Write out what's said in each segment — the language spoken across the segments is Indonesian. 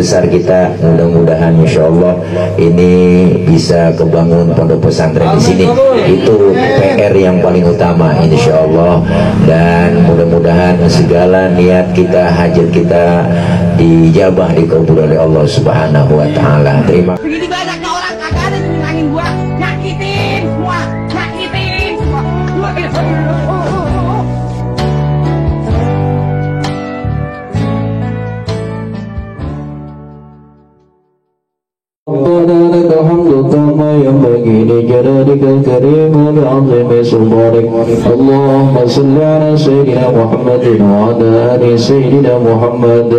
besar kita. Mudah-mudahan insya Allah ini bisa kebangun pondok pesantren di sini. Itu PR yang paling utama insya Allah. Dan mudah-mudahan segala niat kita, hajat kita dijabah, dikabul oleh Allah Subhanahu wa Ta'ala. Terima kasih. Begini banyaknya orang kagak ada yang nyenangin gua, nyakitin semua. لك الحمد كما ينبغي لجلالك الكريم وبعظيم سلطانك. اللهم صل على سيدنا محمد وعلى آل سيدنا محمد.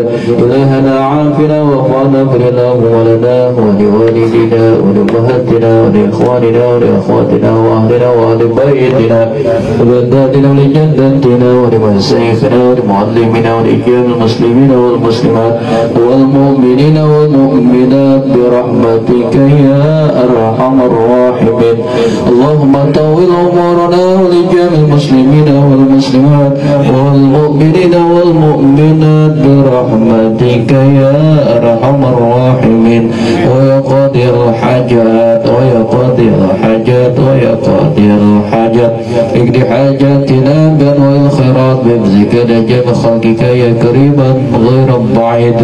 إلهنا عافنا وارفعنا اللهم لنا ولوالدينا ولأمهاتنا ولإخواننا ولأخواتنا وأهلنا وأهل بيتنا وبلداتنا ولجدتنا ولمشايخنا ولمعلمنا ولرجال المسلمين والمسلمات والمؤمنين والمؤمنات برحمتك يا أرحم الراحمين. اللهم طول أمورنا ولجميع المسلمين والمسلمات والمؤمنين والمؤمنات برحمتك يا أرحم الراحمين. ويا قاضي الحاجات ويا قاضي الحاجات ويا قاضي الحاجات اقضي حاجاتنا بأنواع الخيرات بفضلك لجل خلقك يا كريما غير بعيد.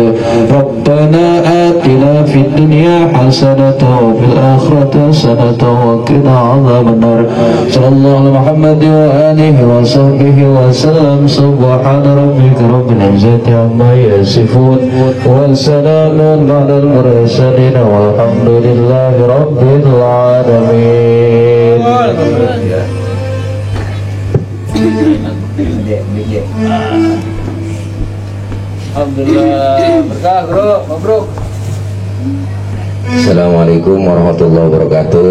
ربنا آتنا في الدنيا حسنة وفي الآخرة حسنة وقنا عذاب النار. صلى الله على محمد وآله وصحبه وسلم. سبحان ربك رب العزة عما يصفون وسلام على المرسلين والحمد لله رب العالمين. Alhamdulillah, berkah bro, mabruk. Assalamualaikum warahmatullahi wabarakatuh.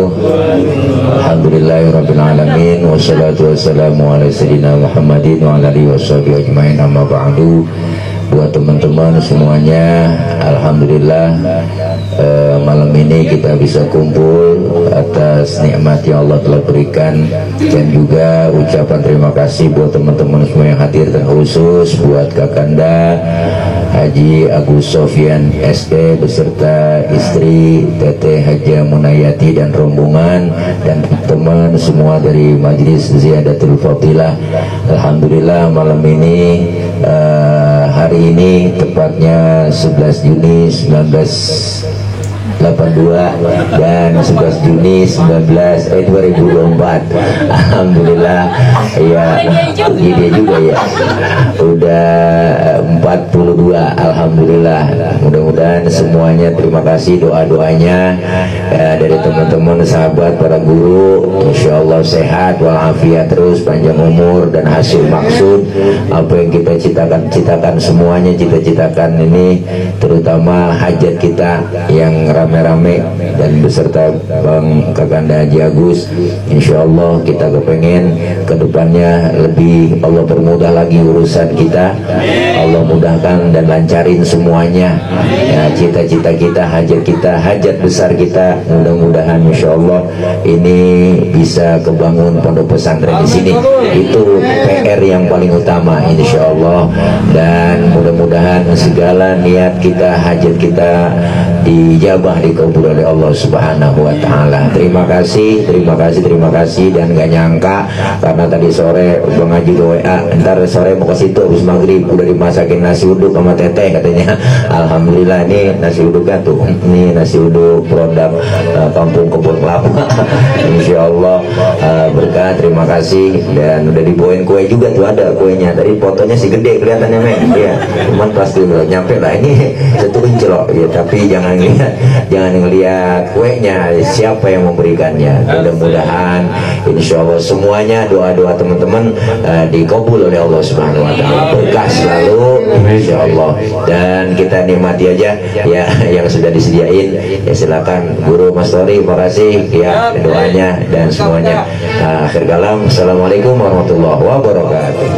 Alhamdulillahirabbil alamin wassalatu wassalamu ala sayyidina Muhammadin wa ala alihi washabihi ajmain. Amma ba'du. Buat teman-teman semuanya, alhamdulillah malam ini kita bisa kumpul atas nikmat yang Allah telah berikan, dan juga ucapan terima kasih buat teman-teman semua yang hadir, terkhusus buat Kakanda Haji Agus Sofyan SD beserta istri Teteh Haja Munayati dan rombongan, dan teman semua dari Majelis Ziyadatul Fadilah. Alhamdulillah malam ini hari ini tepatnya 11 Juni 1982 dan 11 Juni 2024. Alhamdulillah ya, gini juga ya, udah 42. Alhamdulillah, mudah-mudahan semuanya terima kasih doa-doanya ya, dari teman-teman sahabat para guru. Insya Allah sehat walafiat terus, panjang umur dan hasil maksud apa yang kita citakan semuanya kita citakan ini, terutama hajat kita yang rame-rame dan beserta Bang Kakanda Haji Agus. Insya Allah kita kepengen kedepannya lebih Allah permudah lagi urusan kita, Allah mudahkan dan lancarin semuanya ya, cita-cita kita, hajat besar kita. Mudah-mudahan insya Allah ini bisa kebangun pondok pesantren di sini. Itu PR yang paling utama insya Allah. Dan mudah-mudahan segala niat kita, hajat kita dijabah, dikabul oleh Allah Subhanahu wa Ta'ala. Terima kasih. Dan gak nyangka karena tadi sore Bang Haji WA, ntar sore mau ke situ habis maghrib udah dimasakin nasi uduk sama teteh katanya. Alhamdulillah, ini nasi uduknya tuh, ini nasi uduk produk kampung kebun kelapa. Insya Allah berkah. Terima kasih. Dan udah dibawain kue juga tuh, ada kuenya tadi, fotonya sih gede kelihatannya men ya, cuman pasti udah nyampe lah ini satu kinclok ya, tapi jangan ngelihat kuenya, siapa yang memberikannya. Mudah-mudahan insya Allah semuanya doa-doa teman-teman dikabul oleh Allah Subhanahu wa Ta'ala, berkah selalu insya Allah. Dan kita nikmati aja ya yang sudah disediain ya. Silakan Guru Mas Tori, makasih ya doanya dan semuanya. Akhir kalam, assalamualaikum warahmatullahi wabarakatuh.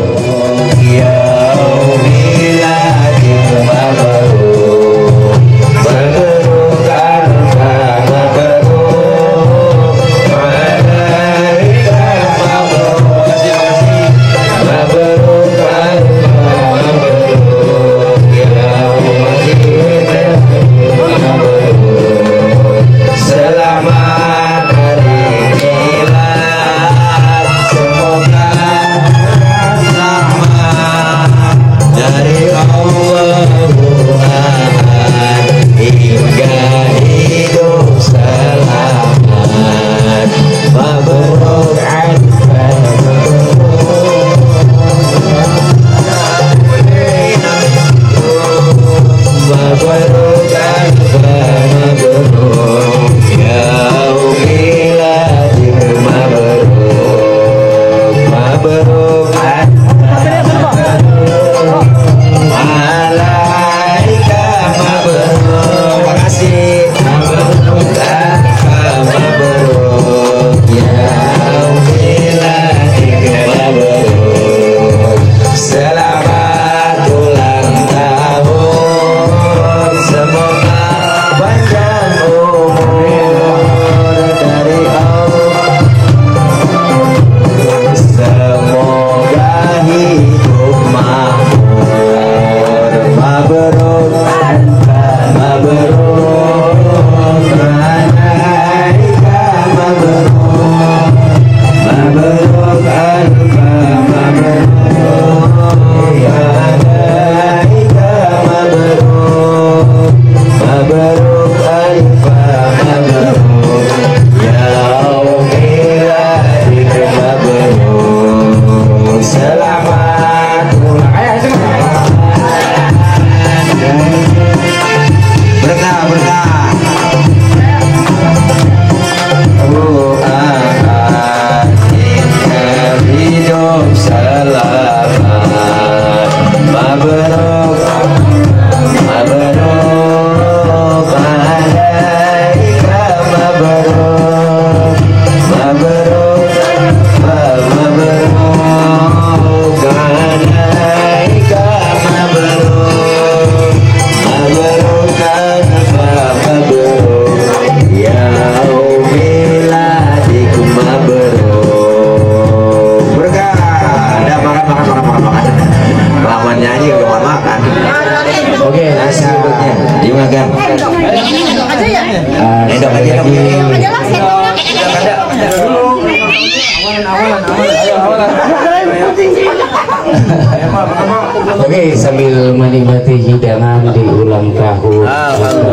Oke, sambil menikmati hidangan di ulang tahun atau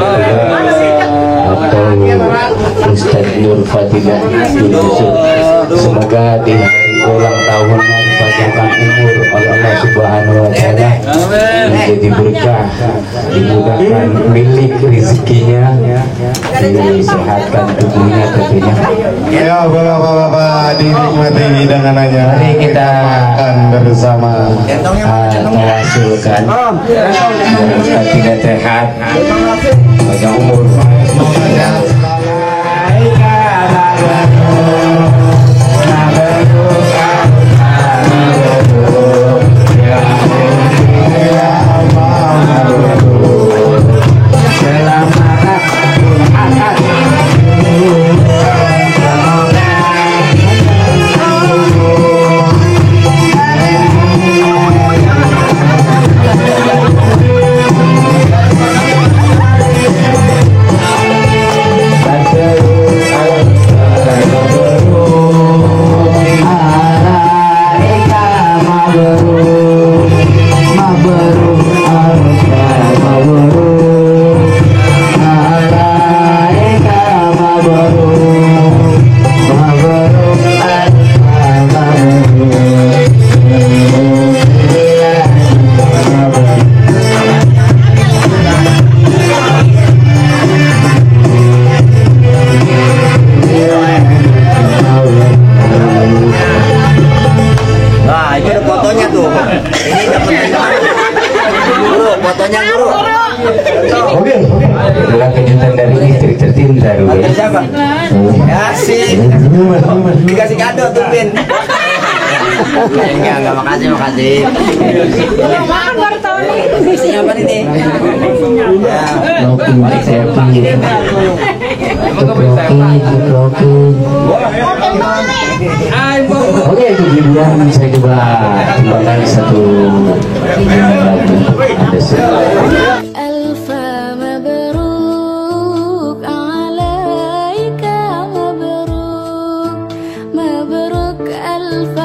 Ustadz Nur Fatimah bin Yusuf, semoga di hari ulang tahunnya dipanjangkan umur oleh Allah Subhanahu wa Ta'ala, menjadi berkah, dimudahkan milik rezekinya, disehatkan tubuhnya tentunya. Ya bapak-bapak, dinikmati hidangannya. Mari kita makan bersama. mewasulkan semoga tidak sehat, panjang umur. Adalah kejutan dari istri tercinta. Siapa? Asik. Dikasih kado tuh Pin. Enggak makasih. Makan baru tahun ini. Isinya apa nih? Oke, itu hiburan. Saya coba kembangkan satu lagu. Ada ألف مبروك عليك مبروك مبروك ألف